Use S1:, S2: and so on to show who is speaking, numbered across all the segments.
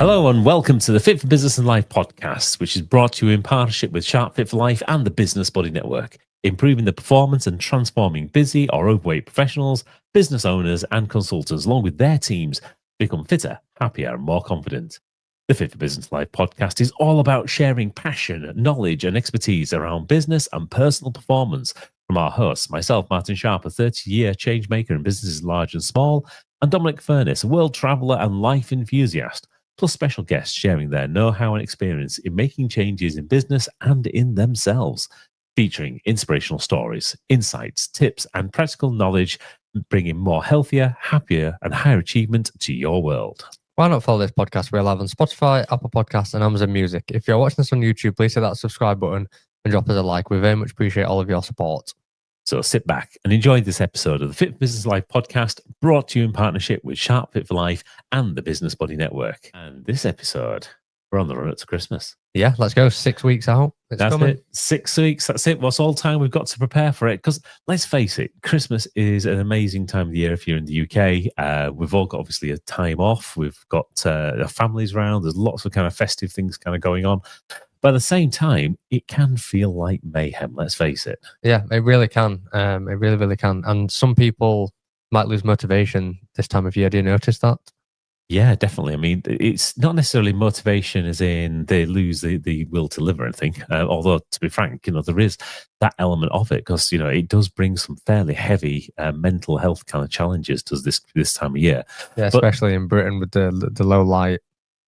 S1: Hello and welcome to the Fit for Business and Life podcast, which is brought to you in partnership with Sharp Fit for Life and the Business Body Network, improving the performance and transforming busy or overweight professionals, business owners and consultants along with their teams to become fitter, happier and more confident. The Fit for Business and Life podcast is all about sharing passion, knowledge and expertise around business and personal performance from our hosts, myself, Martin Sharp, a 30-year change maker in businesses large and small, and Dominic Furness, a world traveller and life enthusiast, plus special guests sharing their know-how and experience in making changes in business and in themselves, featuring inspirational stories, insights, tips, and practical knowledge, bringing more healthier, happier, and higher achievement to your world.
S2: Why not follow this podcast? We're live on Spotify, Apple Podcasts, and Amazon Music. If you're watching this on YouTube, please hit that subscribe button and drop us a like. We very much appreciate all of your support.
S1: So sit back and enjoy this episode of the Fit for Business Life podcast, brought to you in partnership with Sharp Fit for Life and the Business Body Network. And this episode, we're on the run up to Christmas.
S2: Yeah, let's go. 6 weeks out.
S1: That's it. 6 weeks. That's it. What's all time we've got to prepare for it? Because let's face it, Christmas is an amazing time of the year if you're in the UK. We've all got obviously a time off. We've got our families around. There's lots of kind of festive things kind of going on. But at the same time, it can feel like mayhem, let's face it.
S2: Yeah, it really can. It really, really can. And some people might lose motivation this time of year. Do you notice that?
S1: Yeah, definitely. I mean, it's not necessarily motivation as in they lose the will to live or anything. Although, to be frank, there is that element of it because, it does bring some fairly heavy mental health kind of challenges to this time of year.
S2: Yeah, especially in Britain with the low light.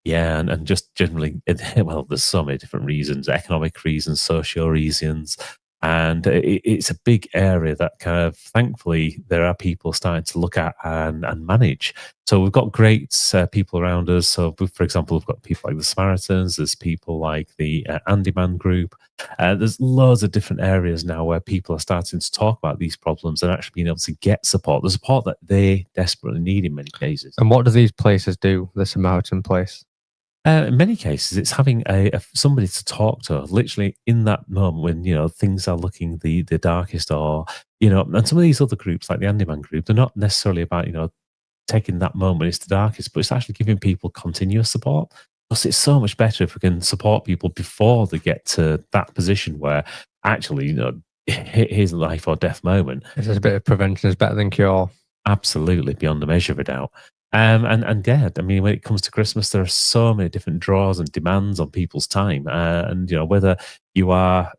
S1: Yeah, and just generally, well, there's so many different reasons, economic reasons, social reasons, and it's a big area that kind of, thankfully, there are people starting to look at and manage. So we've got great people around us. So, for example, we've got people like the Samaritans, there's people like the Andyman group. There's loads of different areas now where people are starting to talk about these problems and actually being able to get support, the support that they desperately need in many cases.
S2: And what do these places do, the Samaritan place?
S1: In many cases, it's having somebody to talk to, literally in that moment when things are looking the darkest, or and some of these other groups like the Andyman group, they're not necessarily about taking that moment it's the darkest, but it's actually giving people continuous support. Because it's so much better if we can support people before they get to that position where actually here's a life or death moment.
S2: There's a bit of prevention is better than cure.
S1: Absolutely, beyond a measure of a doubt. And yeah, I mean, when it comes to Christmas, there are so many different draws and demands on people's time. And whether you are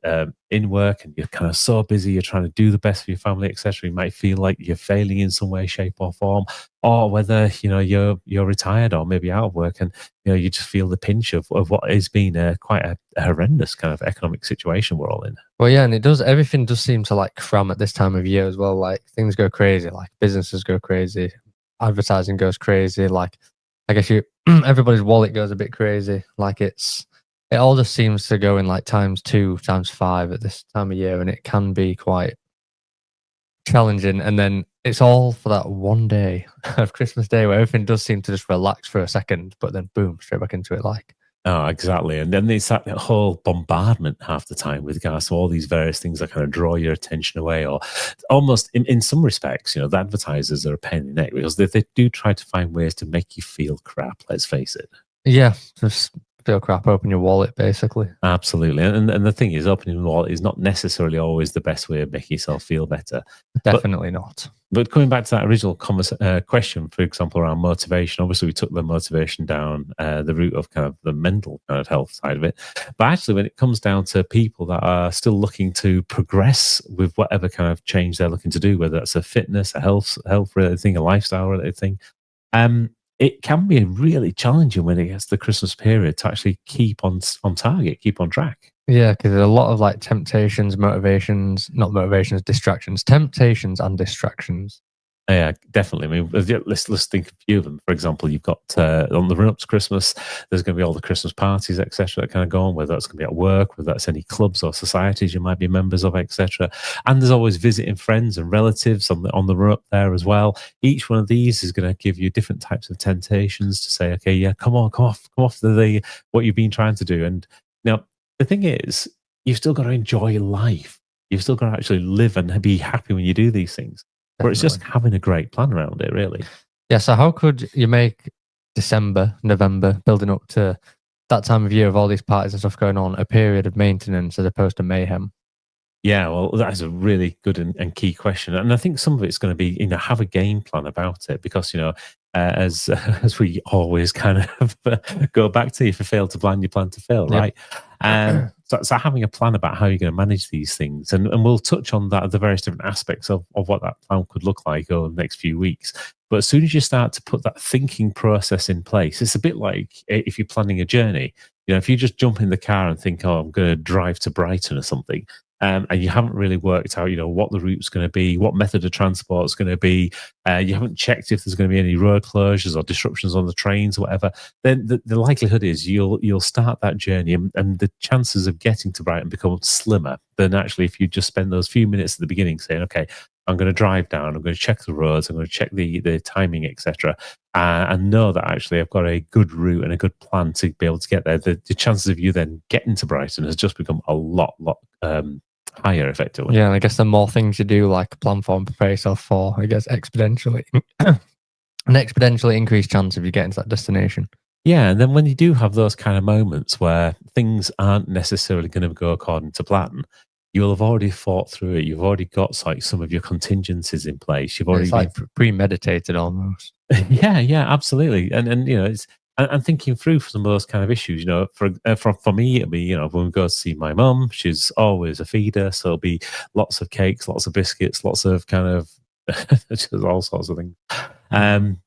S1: in work and you're kind of so busy, you're trying to do the best for your family, etc., you might feel like you're failing in some way, shape, or form. Or whether you're retired or maybe out of work, and you just feel the pinch of what has been quite a horrendous kind of economic situation we're all in.
S2: Well, yeah, and everything does seem to like cram at this time of year as well. Like things go crazy, like businesses go crazy. Advertising goes crazy. Like, I guess everybody's wallet goes a bit crazy. Like it all just seems to go in like times 2, times 5 at this time of year, and it can be quite challenging. And then it's all for that one day of Christmas Day where everything does seem to just relax for a second, but then boom, straight back into it. Like,
S1: oh, exactly. And then it's that whole bombardment half the time with regards to all these various things that kind of draw your attention away, or almost in some respects, the advertisers are a pain in the neck because they do try to find ways to make you feel crap, let's face it.
S2: Yeah, just feel crap, open your wallet, basically.
S1: Absolutely. And the thing is, opening the wallet is not necessarily always the best way of making yourself feel better.
S2: Definitely not.
S1: But coming back to that original question, for example, around motivation, obviously we took the motivation down the route of kind of the mental kind of health side of it. But actually, when it comes down to people that are still looking to progress with whatever kind of change they're looking to do, whether that's a fitness, a health related thing, a lifestyle related thing, it can be really challenging when it gets to the Christmas period to actually keep on target, keep on track.
S2: Yeah, because there's a lot of like temptations, distractions, temptations and distractions.
S1: Yeah, definitely. I mean, let's think of a few of them. For example, you've got on the run up to Christmas, there's going to be all the Christmas parties, etc., that kind of go on, whether that's going to be at work, whether that's any clubs or societies you might be members of, etc. And there's always visiting friends and relatives on the run up there as well. Each one of these is going to give you different types of temptations to say, okay, yeah, come off the what you've been trying to do. And now the thing is, you've still got to enjoy life. You've still got to actually live and be happy when you do these things. Or it's just having a great plan around it, really.
S2: Yeah, so how could you make December, November, building up to that time of year of all these parties and stuff going on, a period of maintenance as opposed to mayhem?
S1: Yeah, well, that is a really good and key question, and I think some of it's going to be, have a game plan about it, because as as we always kind of go back to, if you fail to plan, you plan to fail,
S2: Yep.
S1: right? So having a plan about how you're going to manage these things, and we'll touch on that, the various different aspects of what that plan could look like over the next few weeks. But as soon as you start to put that thinking process in place, it's a bit like if you're planning a journey. If you just jump in the car and think, oh, I'm going to drive to Brighton or something, and you haven't really worked out, what the route's going to be, what method of transport is going to be, you haven't checked if there's going to be any road closures or disruptions on the trains or whatever, then the likelihood is you'll start that journey, and the chances of getting to Brighton become slimmer than actually if you just spend those few minutes at the beginning saying, okay, I'm going to drive down, I'm going to check the roads, I'm going to check the timing, etc., and know that actually I've got a good route and a good plan to be able to get there. The chances of you then getting to Brighton has just become a lot higher, effectively.
S2: Yeah, and I guess the more things you do, like plan for and prepare yourself for, I guess exponentially, an exponentially increased chance of you getting to that destination.
S1: Yeah, and then when you do have those kind of moments where things aren't necessarily going to go according to plan, you'll have already thought through it. You've already got like some of your contingencies in place. You've already
S2: It's like premeditated almost.
S1: yeah, absolutely. And it's and thinking through some of those kind of issues. For me, it'll be, when we go to see my mum, she's always a feeder, so it'll be lots of cakes, lots of biscuits, lots of kind of just all sorts of things.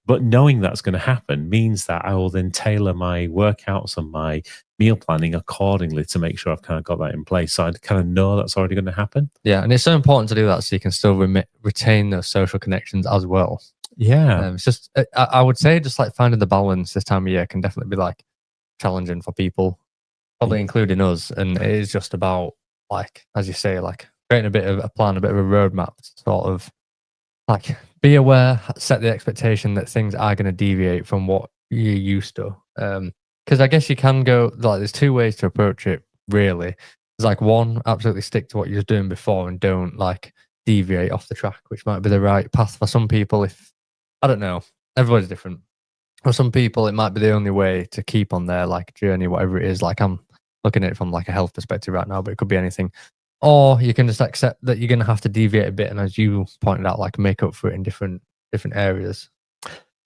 S1: But knowing that's going to happen means that I will then tailor my workouts and my meal planning accordingly to make sure I've kind of got that in place. So I kind of know that's already going to happen.
S2: Yeah, and it's so important to do that so you can still retain those social connections as well.
S1: Yeah.
S2: It's just, I would say, just like finding the balance this time of year can definitely be like challenging for people, probably including us. And it is just about, like, as you say, like creating a bit of a plan, a bit of a roadmap to sort of like be aware, set the expectation that things are going to deviate from what you're used to. Because I guess you can go, like, there's two ways to approach it, really. There's like one, absolutely stick to what you were doing before and don't like deviate off the track, which might be the right path for some people. If I don't know, everybody's different. For some people, it might be the only way to keep on their like journey, whatever it is. Like, I'm looking at it from like a health perspective right now, but it could be anything. Or you can just accept that you're going to have to deviate a bit, and as you pointed out, like make up for it in different areas.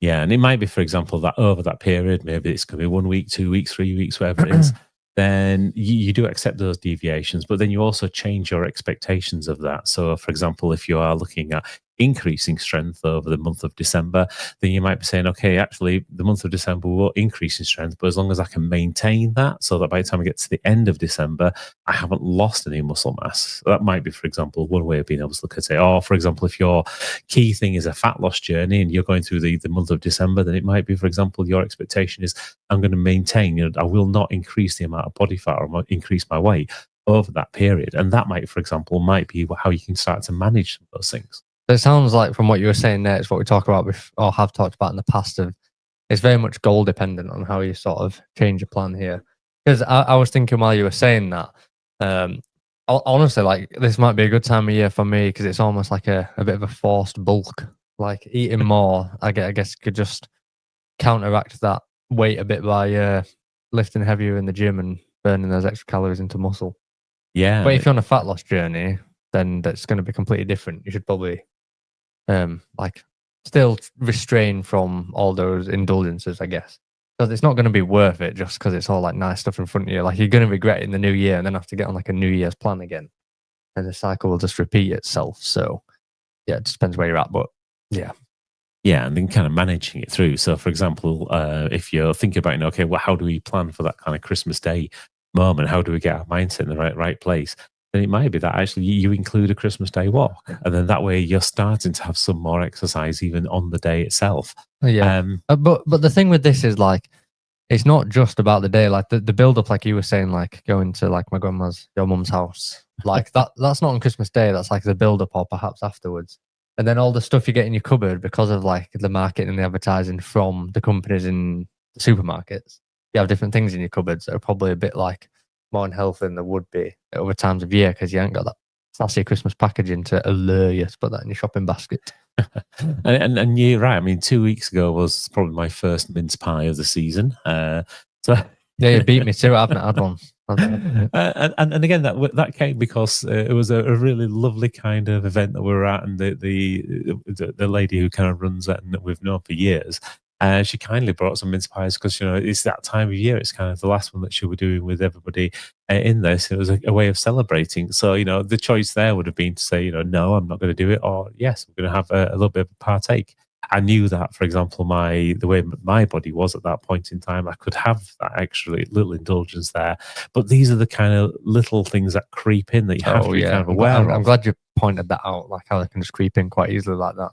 S1: Yeah, and it might be, for example, that over that period, maybe it's going to be 1 week, 2 weeks, 3 weeks, whatever it is. Then you do accept those deviations, but then you also change your expectations of that. So, for example, if you are looking at increasing strength over the month of December, then you might be saying, okay, actually, the month of December will increase in strength, but as long as I can maintain that, so that by the time I get to the end of December, I haven't lost any muscle mass. That might be, for example, one way of being able to look at it. Or, for example, if your key thing is a fat loss journey and you're going through the month of December, then it might be, for example, your expectation is, I'm going to maintain, I will not increase the amount of body fat or increase my weight over that period. And that might, for example, might be how you can start to manage some of those things.
S2: It sounds like from what you were saying there, it's what we talk about or have talked about in the past. Of it's very much goal dependent on how you sort of change your plan here. Because I was thinking while you were saying that, honestly, like this might be a good time of year for me because it's almost like a bit of a forced bulk. Like eating more, I guess could just counteract that weight a bit by lifting heavier in the gym and burning those extra calories into muscle.
S1: Yeah.
S2: But if you're on a fat loss journey, then that's going to be completely different. You should probably like still restrain from all those indulgences, I guess, because it's not going to be worth it just because it's all like nice stuff in front of you. Like you're going to regret it in the new year and then have to get on like a New Year's plan again, and the cycle will just repeat itself. So yeah, it just depends where you're at, but yeah.
S1: Yeah, and then kind of managing it through. So, for example, if you're thinking about, okay, well, how do we plan for that kind of Christmas Day moment? How do we get our mindset in the right place? Then it might be that actually you include a Christmas Day walk, and then that way you're starting to have some more exercise even on the day itself.
S2: Yeah, but the thing with this is like, it's not just about the day. Like the build up, like you were saying, like going to like your mum's house, like that's not on Christmas Day. That's like the build up, or perhaps afterwards. And then all the stuff you get in your cupboard because of like the marketing and the advertising from the companies in the supermarkets. You have different things in your cupboards that are probably a bit like more unhealthy than there would be at other times of year because you ain't got that sassy Christmas packaging to allure you to put that in your shopping basket.
S1: And you're right. I mean, 2 weeks ago was probably my first mince pie of the season. So
S2: Yeah, you beat me to it. I haven't had one.
S1: and again, that came because it was a really lovely kind of event that we were at, and the lady who kind of runs that and that we've known for years. She kindly brought some mince pies because it's that time of year. It's kind of the last one that she'll be doing with everybody in this. It was a way of celebrating. So the choice there would have been to say no, I'm not going to do it, or yes, I'm going to have a little bit of a partake. I knew that, for example, the way my body was at that point in time, I could have that extra little indulgence there. But these are the kind of little things that creep in that you have to be kind of aware of.
S2: I'm glad you pointed that out, like how they can just creep in quite easily like that.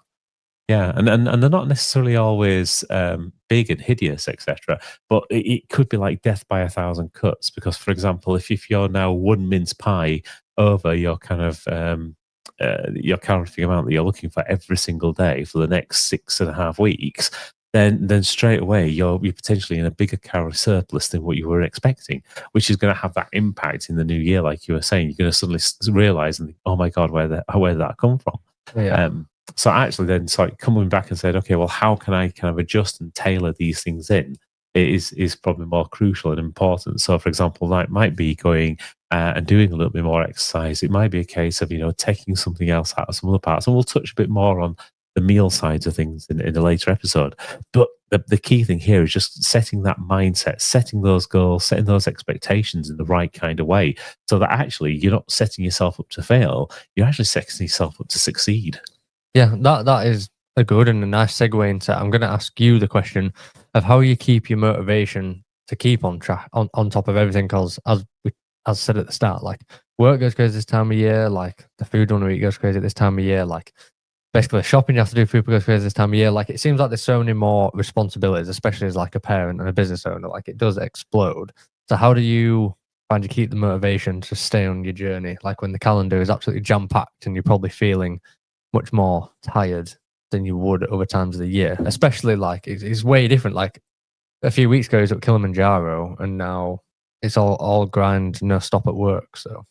S1: Yeah, and they're not necessarily always big and hideous, etc. But it could be like death by 1,000 cuts. Because, for example, if you're now one mince pie over your kind of your calorific amount that you're looking for every single day for the next 6.5 weeks, then straight away you're potentially in a bigger calorie surplus than what you were expecting, which is going to have that impact in the new year, like you were saying. You're going to suddenly realize and think, oh my god, where did that come from?
S2: Yeah.
S1: So actually then it's like coming back and said, okay, well, how can I kind of adjust and tailor these things in? It is probably more crucial and important. So, for example, that might be going and doing a little bit more exercise. It might be a case of taking something else out of some other parts, and we'll touch a bit more on the meal sides of things in a later episode. But the key thing here is just setting that mindset, setting those goals, setting those expectations in the right kind of way, so that actually you're not setting yourself up to fail. You're actually setting yourself up to succeed.
S2: Yeah, that is a good and a nice segue into. I'm going to ask you the question of how you keep your motivation to keep on track, on top of everything. Because as I said at the start, like work goes crazy this time of year, like the food on the week goes crazy at this time of year, like basically the shopping you have to do, food goes crazy this time of year. Like it seems like there's so many more responsibilities, especially as like a parent and a business owner. Like it does explode. So how do you find you keep the motivation to stay on your journey? Like when the calendar is absolutely jam packed and you're probably feeling much more tired than you would other times of the year, especially like it's way different. Like a few weeks ago, he's at Kilimanjaro, and now it's all grind, no stop at work. So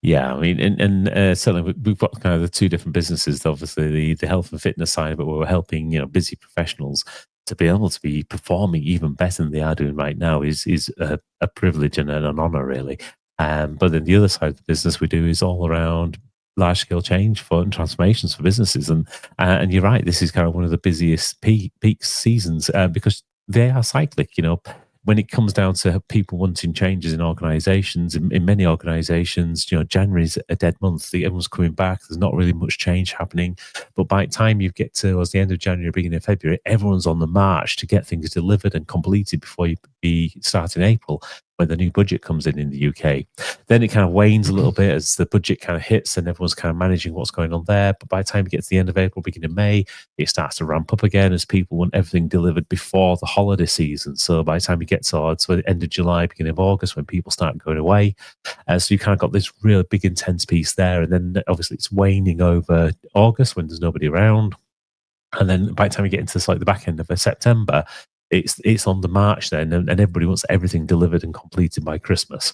S1: yeah, I mean, and certainly we've got kind of the two different businesses. Obviously, the health and fitness side, but we're helping busy professionals to be able to be performing even better than they are doing right now is a privilege and an honor, really. But then the other side of the business we do is all around large scale change and transformations for businesses, and you're right, this is kind of one of the busiest peak seasons because they are cyclic. When it comes down to people wanting changes in organizations, in many organizations, January's a dead month. Everyone's coming back. There's not really much change happening. But by the time you get towards the end of January, beginning of February, everyone's on the march to get things delivered and completed before you start in April, when the new budget comes in the UK. Then it kind of wanes a little bit as the budget kind of hits and everyone's kind of managing what's going on there. But by the time it gets to the end of April, beginning of May, it starts to ramp up again as people want everything delivered before the holiday season. So by the time you get towards the end of July, beginning of August, when people start going away, so you kind of got this real big intense piece there. And then obviously it's waning over August when there's nobody around. And then by the time you get into like the back end of September, it's on the march then, and everybody wants everything delivered and completed by Christmas.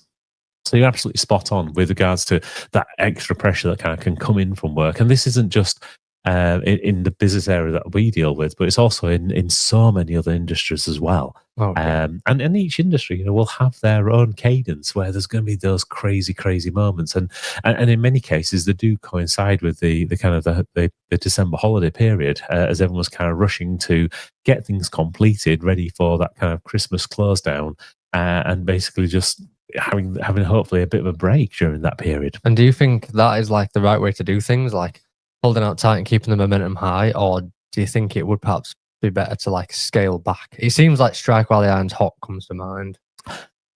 S1: So you're absolutely spot on with regards to that extra pressure that kind of can come in from work. And this isn't just in the business area that we deal with, but it's also in so many other industries as well.
S2: okay.
S1: And each industry, will have their own cadence where there's going to be those crazy moments, and in many cases they do coincide with the kind of the December holiday period, as everyone's kind of rushing to get things completed, ready for that kind of Christmas close down, and basically just having hopefully a bit of a break during that period.
S2: And do you think that is like the right way to do things, like holding out tight and keeping the momentum high, or do you think it would perhaps be better to like scale back? It seems like strike while the iron's hot comes to mind.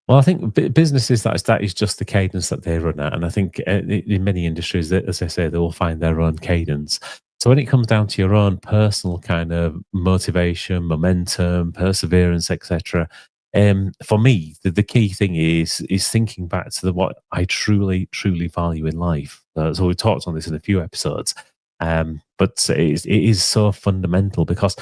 S1: Well, I think businesses, that is just the cadence that they run at, and I think in many industries, as I say, they will find their own cadence. So when it comes down to your own personal kind of motivation, momentum, perseverance, etc., for me, the key thing is thinking back to what I truly value in life. So we talked on this in a few episodes, but it is so fundamental because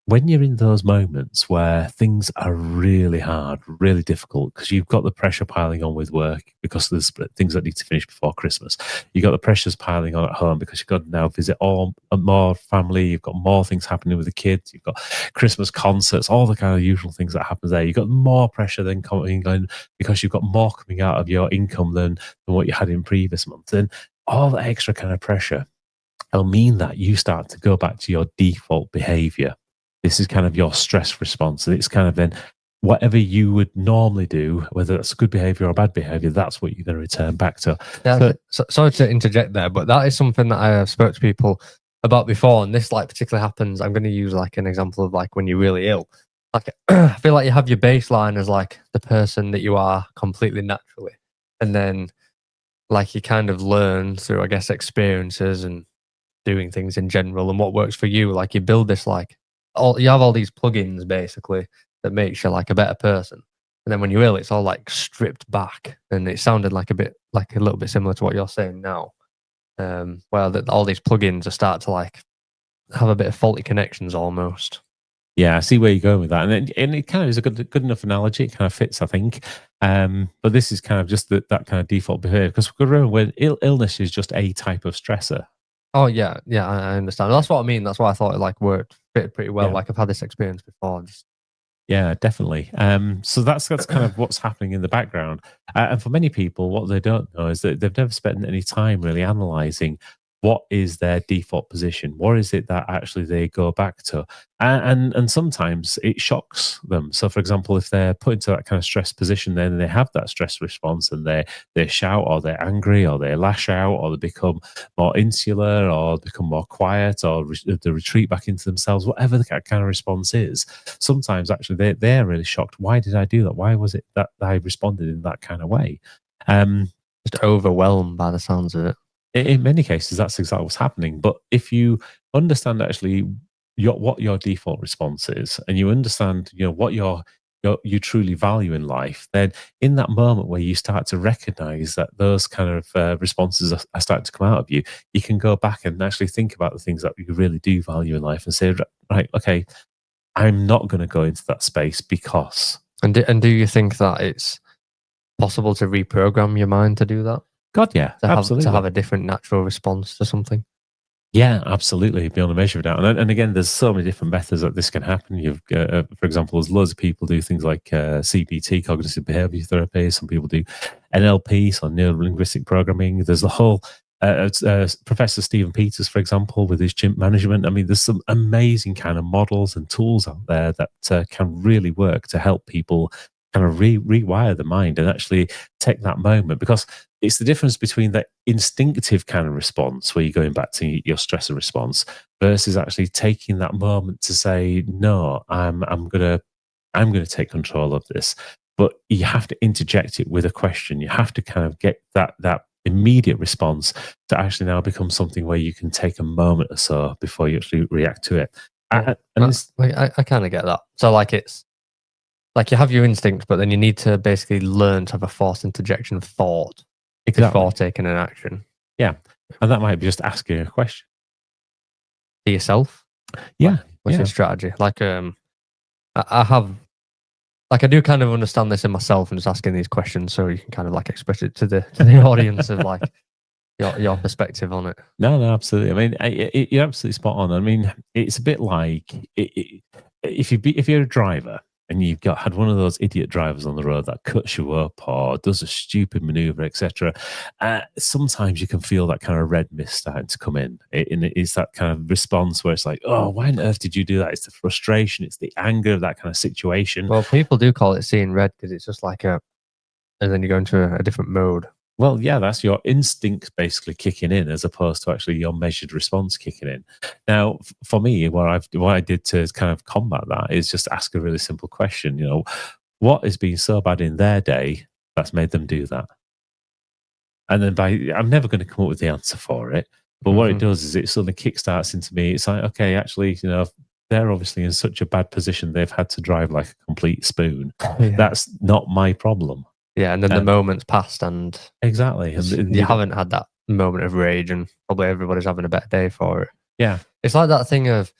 S1: when you're in those moments where things are really hard, really difficult, because you've got the pressure piling on with work because there's things that need to finish before Christmas. You've got the pressures piling on at home because you've got to now visit more family. You've got more things happening with the kids. You've got Christmas concerts, all the kind of usual things that happens there. You've got more pressure than coming in because you've got more coming out of your income than what you had in previous months. And all that extra kind of pressure will mean that you start to go back to your default behavior. This is kind of your stress response. And it's kind of then whatever you would normally do, whether that's good behavior or bad behavior, that's what you're going to return back to.
S2: Yeah, sorry to interject there, but that is something that I have spoke to people about before. And this like particularly happens. I'm going to use like an example of like when you're really ill. Like I feel like you have your baseline as like the person that you are completely naturally. And then like you kind of learn through, I guess, experiences and doing things in general and what works for you. Like you build this like you have all these plugins basically that makes you like a better person. And then when you're ill, it's all like stripped back. And it sounded like a little bit similar to what you're saying now. All these plugins are start to like have a bit of faulty connections almost.
S1: Yeah, I see where you're going with that. And it kind of is a good enough analogy. It kind of fits, I think. But this is kind of just that kind of default behavior. Because remember, when illness is just a type of stressor.
S2: Oh, yeah. Yeah, I understand. That's what I mean. That's why I thought it like worked fit pretty well. Yeah. Like I've had this experience before.
S1: Yeah, definitely. So that's kind of what's happening in the background. And for many people, what they don't know is that they've never spent any time really analysing what is their default position. What is it that actually they go back to? And sometimes it shocks them. So, for example, if they're put into that kind of stress position, then they have that stress response and they shout or they're angry or they lash out or they become more insular or become more quiet or they retreat back into themselves, whatever the kind of response is. Sometimes actually they're really shocked. Why did I do that? Why was it that I responded in that kind of way?
S2: Just overwhelmed by the sounds of it.
S1: In many cases, that's exactly what's happening. But if you understand actually what your default response is, and you understand, what you truly value in life, then in that moment where you start to recognize that those kind of responses are starting to come out of you, you can go back and actually think about the things that you really do value in life and say, right, okay, I'm not going to go into that space because.
S2: And do you think that it's possible to reprogram your mind to do that?
S1: God, yeah, absolutely.
S2: To have a different natural response to something.
S1: Yeah, absolutely. Beyond a measure of doubt. And again, there's so many different methods that this can happen. You've, for example, there's loads of people do things like CBT, cognitive behavior therapy. Some people do NLP, so neuro-linguistic programming. There's the whole Professor Stephen Peters, for example, with his chimp management. I mean, there's some amazing kind of models and tools out there that can really work to help people kind of rewire the mind and actually take that moment, because it's the difference between that instinctive kind of response where you're going back to your stressor response versus actually taking that moment to say, no, I'm gonna take control of this. But you have to interject it with a question. You have to kind of get that immediate response to actually now become something where you can take a moment or so before you actually react to it.
S2: I kind of get that. So like it's like you have your instincts, but then you need to basically learn to have a forced interjection of thought before taking an action.
S1: Yeah. And that might be just asking a question.
S2: To yourself?
S1: Yeah.
S2: What's your strategy? Like, I do kind of understand this in myself and just asking these questions so you can kind of like express it to the audience of like your perspective on it.
S1: No, absolutely. I mean, you're absolutely spot on. I mean, it's a bit like if you're a driver and you've had one of those idiot drivers on the road that cuts you up or does a stupid maneuver, etc. Sometimes you can feel that kind of red mist starting to come in. It's that kind of response where it's like, oh, why on earth did you do that? It's the frustration, it's the anger of that kind of situation.
S2: Well, people do call it seeing red because it's just like and then you go into a different mode.
S1: Well, yeah, that's your instinct basically kicking in as opposed to actually your measured response kicking in. Now, for me, what I did to kind of combat that is just ask a really simple question. What has been so bad in their day that's made them do that? And then I'm never going to come up with the answer for it. But what it does is it suddenly kickstarts into me. It's like, okay, actually, they're obviously in such a bad position. They've had to drive like a complete spoon. Yeah. That's not my problem.
S2: Yeah, and then the moment's passed and...
S1: Exactly.
S2: And you haven't had that moment of rage and probably everybody's having a better day for it.
S1: Yeah.
S2: It's like that thing of...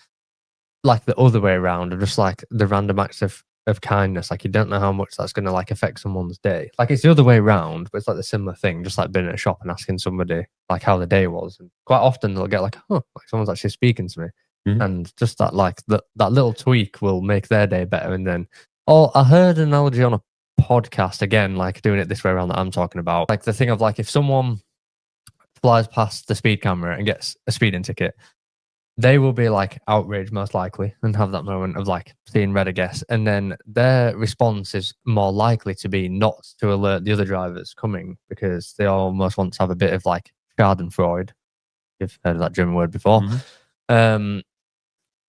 S2: like the other way around of just like the random acts of kindness. Like you don't know how much that's going to like affect someone's day. Like it's the other way around, but it's like the similar thing, just like being at a shop and asking somebody like how the day was. And quite often they'll get like, oh, like someone's actually speaking to me.
S1: Mhm.
S2: And just that like that little tweak will make their day better. And then, oh, I heard an analogy on a podcast again, like doing it this way around that I'm talking about. Like the thing of like if someone flies past the speed camera and gets a speeding ticket, they will be like outraged most likely and have that moment of like seeing red, I guess. And then their response is more likely to be not to alert the other drivers coming because they almost want to have a bit of like Schadenfreude. You've heard of that German word before.
S1: Mhm.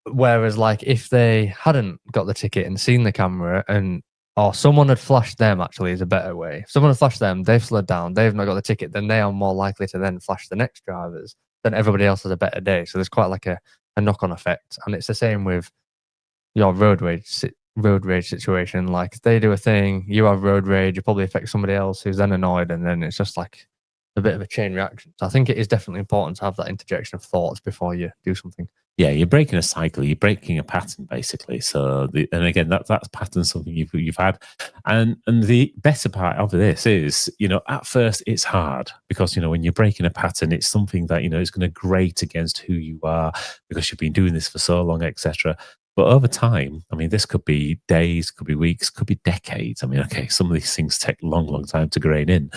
S2: Whereas like if they hadn't got the ticket and seen the camera and or someone had flashed them actually is a better way. If someone had flashed them, they've slowed down, they've not got the ticket, then they are more likely to then flash the next drivers. Then everybody else has a better day. So there's quite like a knock-on effect. And it's the same with your road rage situation. Like they do a thing, you have road rage, you probably affect somebody else who's then annoyed, and then it's just like a bit of a chain reaction. So I think it is definitely important to have that interjection of thoughts before you do something.
S1: Yeah, you're breaking a cycle. You're breaking a pattern, basically. So, and again, that's pattern something you've had, and the better part of this is, at first it's hard because when you're breaking a pattern, it's something that is going to grate against who you are because you've been doing this for so long, etc. But over time, I mean, this could be days, could be weeks, could be decades. I mean, okay, some of these things take a long, long time to grain in,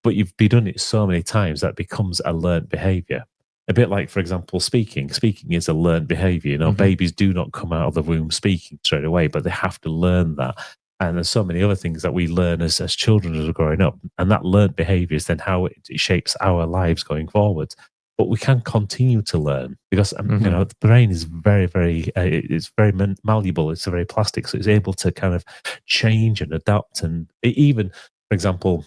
S1: but you've been doing it so many times that becomes a learned behavior. A bit like, for example, speaking. Speaking is a learned behavior. Babies do not come out of the womb speaking straight away, but they have to learn that. And there's so many other things that we learn as children as we're growing up. And that learned behavior is then how it shapes our lives going forward. But we can continue to learn because, the brain is very, very, it's very malleable. It's very plastic. So it's able to kind of change and adapt. And even, for example,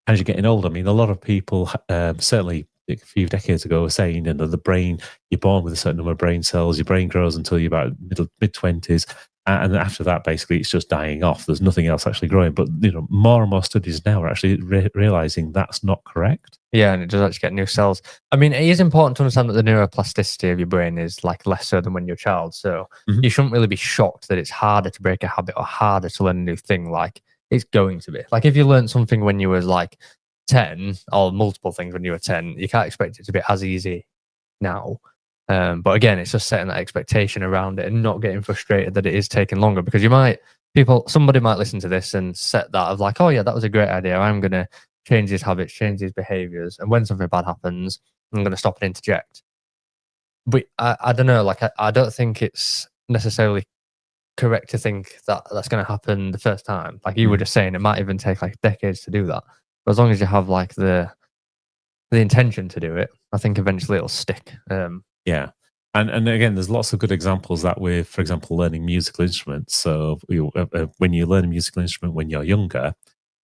S1: as you're getting older, I mean, a lot of people, certainly a few decades ago, were saying, the brain, you're born with a certain number of brain cells, your brain grows until you're about mid-20s. And after that, basically, it's just dying off. There's nothing else actually growing. But, more and more studies now are actually realizing that's not correct.
S2: Yeah, and it does actually get new cells. I mean, it is important to understand that the neuroplasticity of your brain is like less so than when you're a child. So you shouldn't really be shocked that it's harder to break a habit or harder to learn a new thing. Like it's going to be. Like if you learned something when you was like 10 or multiple things when you were 10, you can't expect it to be as easy now. But again, it's just setting that expectation around it and not getting frustrated that it is taking longer because somebody might listen to this and set that of like, oh yeah, that was a great idea. I'm going to change these habits, change these behaviors. And when something bad happens, I'm going to stop and interject. But I don't know, like, I don't think it's necessarily correct to think that that's going to happen the first time. Like you were just saying, it might even take like decades to do that. But as long as you have like the intention to do it, I think eventually it'll stick.
S1: Yeah. And again, there's lots of good examples that with, for example, learning musical instruments. So when you learn a musical instrument when you're younger,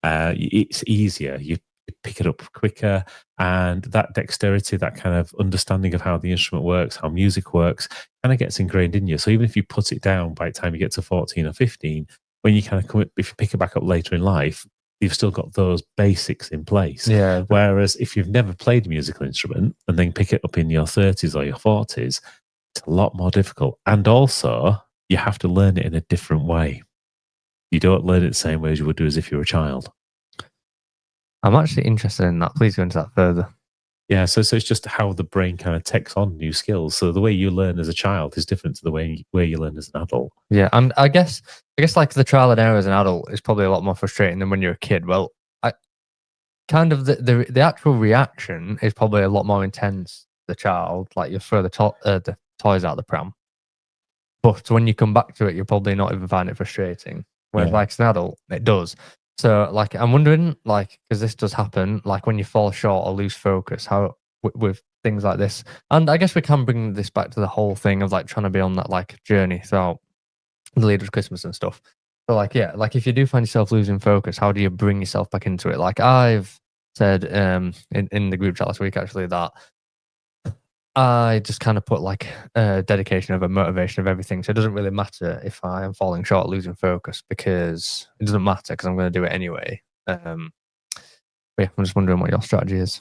S1: it's easier. You pick it up quicker, and that dexterity, that kind of understanding of how the instrument works, how music works, kind of gets ingrained in you. So even if you put it down by the time you get to 14 or 15, when you kind of if you pick it back up later in life, you've still got those basics in place.
S2: Yeah.
S1: Whereas if you've never played a musical instrument and then pick it up in your 30s or your 40s, it's a lot more difficult. And also, you have to learn it in a different way. You don't learn it the same way as you would do as if you were a child.
S2: I'm actually interested in that. Please go into that further.
S1: Yeah, so it's just how the brain kind of takes on new skills. So the way you learn as a child is different to the way you learn as an adult.
S2: Yeah, and I guess like the trial and error as an adult is probably a lot more frustrating than when you're a kid. Well, kind of the actual reaction is probably a lot more intense. The child, like you throw the toys out of the pram, but when you come back to it, you'll probably not even find it frustrating. Whereas, like as an adult, it does. So, like, I'm wondering, like, because this does happen, like when you fall short or lose focus, how with things like this, and I guess we can bring this back to the whole thing of like trying to be on that like journey throughout the lead of Christmas and stuff. So, like, yeah, like if you do find yourself losing focus, how do you bring yourself back into it? Like I've said in the group chat last week actually that I just kind of put like a dedication of a motivation of everything. So it doesn't really matter if I am falling short, losing focus, because it doesn't matter because I'm going to do it anyway. But yeah, I'm just wondering what your strategy is.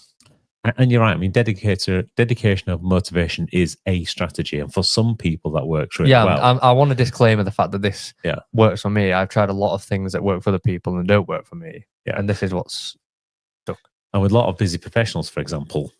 S1: And you're right. I mean, dedication of motivation is a strategy, and for some people that works really well.
S2: I want to disclaimer the fact that this
S1: Yeah.
S2: works for me. I've tried a lot of things that work for other people and don't work for me.
S1: Yeah.
S2: And this is what's stuck.
S1: And with a lot of busy professionals, for example,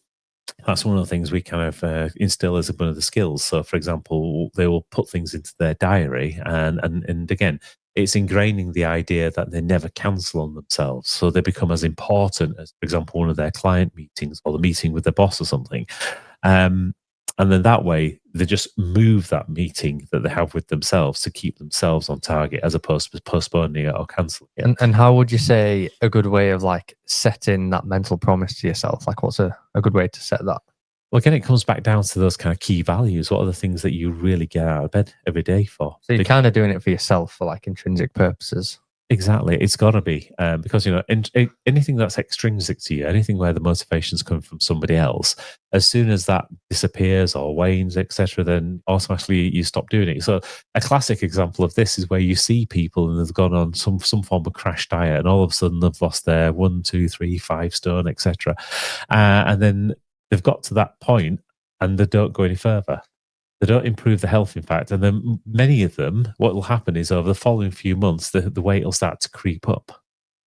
S1: that's one of the things we kind of instill as one of the skills. So, for example, they will put things into their diary, and again, it's ingraining the idea that they never cancel on themselves. So they become as important as, for example, one of their client meetings or the meeting with their boss or something. And then that way, they just move that meeting that they have with themselves to keep themselves on target, as opposed to postponing it or cancelling it.
S2: And how would you say a good way of like setting that mental promise to yourself? Like, what's a good way to set that?
S1: Well, again, it comes back down to those kind of key values. What are the things that you really get out of bed every day for?
S2: So you're kind of doing it for yourself for like intrinsic purposes.
S1: Exactly. It's got to be because, anything that's extrinsic to you, anything where the motivation's coming from somebody else, as soon as that disappears or wanes, etc., then automatically you stop doing it. So a classic example of this is where you see people and they've gone on some form of crash diet, and all of a sudden they've lost their 1, 2, 3, 5 stone, etc. And then they've got to that point and they don't go any further. They don't improve the health, in fact. And then many of them, what will happen is over the following few months, the weight will start to creep up.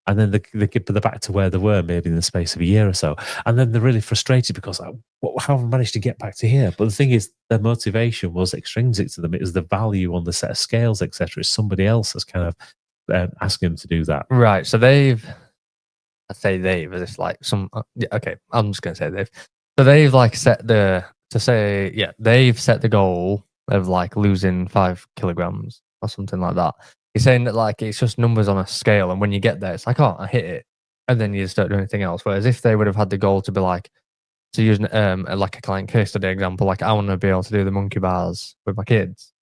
S1: And then they're back to where they were maybe in the space of a year or so. And then they're really frustrated because, how have I managed to get back to here? But the thing is, their motivation was extrinsic to them. It was the value on the set of scales, etc. Somebody else has kind of asking them to do that.
S2: Right. So I say they've, it's like some, okay, I'm just going to say they've. So they've like they've set the goal of like losing 5 kilograms or something like that. You're saying that like it's just numbers on a scale, and when you get there, it's like, oh, I hit it, and then you just don't do anything else. Whereas if they would have had the goal to be like, to use like a client case study example, like I want to be able to do the monkey bars with my kids,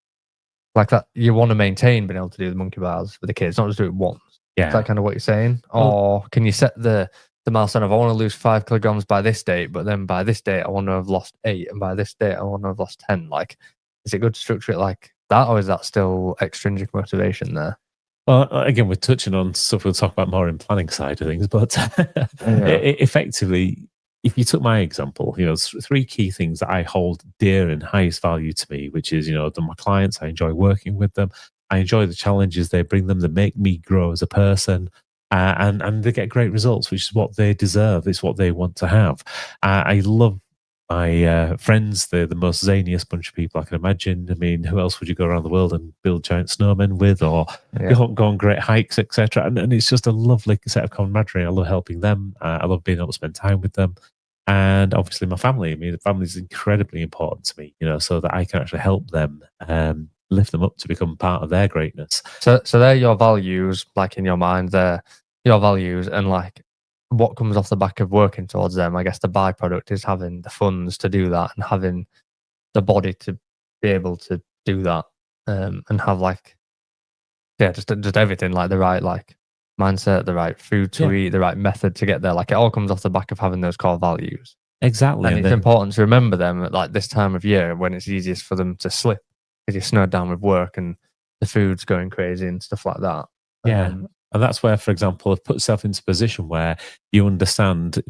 S2: like that, you want to maintain being able to do the monkey bars with the kids, not just do it once.
S1: Yeah.
S2: Is that kind of what you're saying? Or can you set the milestone of I want to lose 5 kilograms by this date, but then by this date I want to have lost 8, and by this date I want to have lost 10? Like, is it good to structure it like that, or is that still extrinsic motivation there?
S1: Well, again, we're touching on stuff we'll talk about more in planning side of things, but effectively, if you took my example, 3 key things that I hold dear and highest value to me, which is, my clients, I enjoy working with them. I enjoy the challenges they bring them. They make me grow as a person. And they get great results, which is what they deserve. It's what they want to have. I love my friends. They're the most zaniest bunch of people I can imagine. I mean, who else would you go around the world and build giant snowmen with, or go on great hikes, etc.? And it's just a lovely set of camaraderie. I love helping them. I love being able to spend time with them. And obviously my family. I mean, the family is incredibly important to me, so that I can actually help them lift them up to become part of their greatness.
S2: So they're your values, like in your mind, they're your values, and like what comes off the back of working towards them, I guess the byproduct is having the funds to do that and having the body to be able to do that, and have like, just everything, like the right like mindset, the right food to eat, the right method to get there. Like it all comes off the back of having those core values.
S1: Exactly.
S2: And it's important to remember them at like this time of year when it's easiest for them to slip, because you're snowed down with work and the food's going crazy and stuff like that.
S1: Yeah. And that's where, for example, I've put yourself into a position where you understand,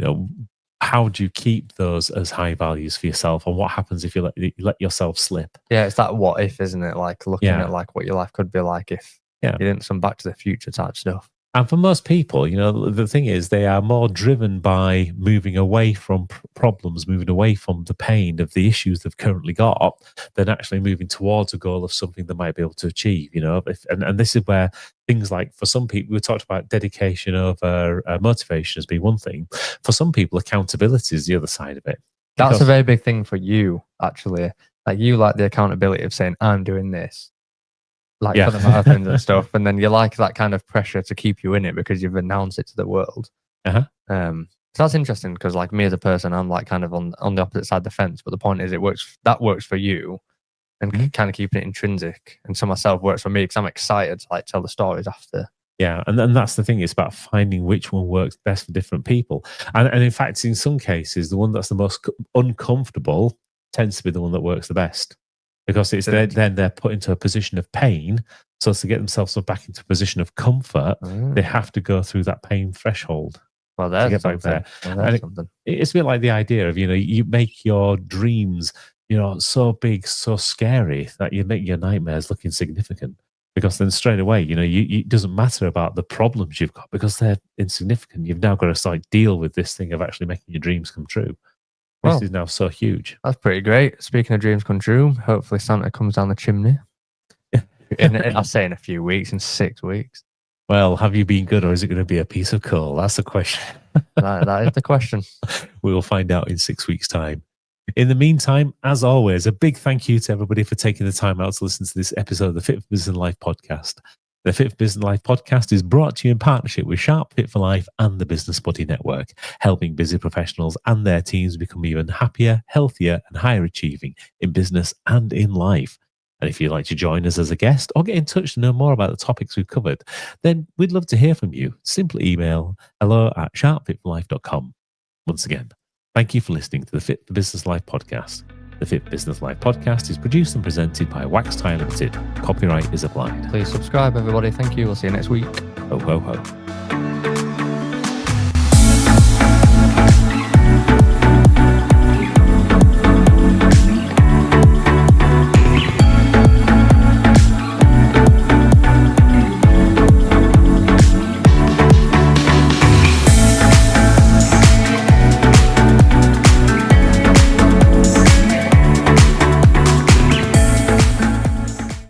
S1: how do you keep those as high values for yourself, and what happens if you let yourself slip?
S2: Yeah, it's that what if, isn't it? Like looking at like what your life could be like if you didn't, some Back to the Future type stuff.
S1: And for most people, the thing is, they are more driven by moving away from problems, moving away from the pain of the issues they've currently got, than actually moving towards a goal of something they might be able to achieve. And this is where things like, for some people, we talked about dedication over motivation as being one thing. For some people, accountability is the other side of it.
S2: That's a very big thing for you, actually. Like you like the accountability of saying, I'm doing this. Like for the marathons and stuff, and then you like that kind of pressure to keep you in it because you've announced it to the world. So that's interesting, because like me as a person, I'm like kind of on the opposite side of the fence. But the point is, that works for you, and kind of keeping it intrinsic. And so myself works for me because I'm excited to like tell the stories after.
S1: Yeah, and that's the thing. It's about finding which one works best for different people. And in fact, in some cases, the one that's the most uncomfortable tends to be the one that works the best. Because it's then they're put into a position of pain. So to get themselves back into a position of comfort, they have to go through that pain threshold.
S2: Well,
S1: to
S2: there's
S1: get back
S2: something.
S1: there.
S2: Well,
S1: And
S2: there's something.
S1: it's a bit like the idea of, you make your dreams, so big, so scary that you make your nightmares look insignificant. Because then straight away, it doesn't matter about the problems you've got because they're insignificant. You've now got to start deal with this thing of actually making your dreams come true. This is now so huge.
S2: That's pretty great. Speaking of dreams come true, hopefully Santa comes down the chimney. I'll say in a few weeks, in 6 weeks.
S1: Well, have you been good or is it going to be a piece of coal? That's the question.
S2: That is the question.
S1: We will find out in 6 weeks' time. In the meantime, as always, a big thank you to everybody for taking the time out to listen to this episode of the Fit for Business Life podcast. The Fit for Business Life podcast is brought to you in partnership with Sharp Fit for Life and the Business Body Network, helping busy professionals and their teams become even happier, healthier, and higher achieving in business and in life. And if you'd like to join us as a guest or get in touch to know more about the topics we've covered, then we'd love to hear from you. Simply email hello@sharpfitforlife.com. Once again, thank you for listening to the Fit for Business Life podcast. The Fit for Business Life podcast is produced and presented by Wax Tie Limited. Copyright is applied.
S2: Please subscribe, everybody. Thank you. We'll see you next week.
S1: Ho, ho, ho.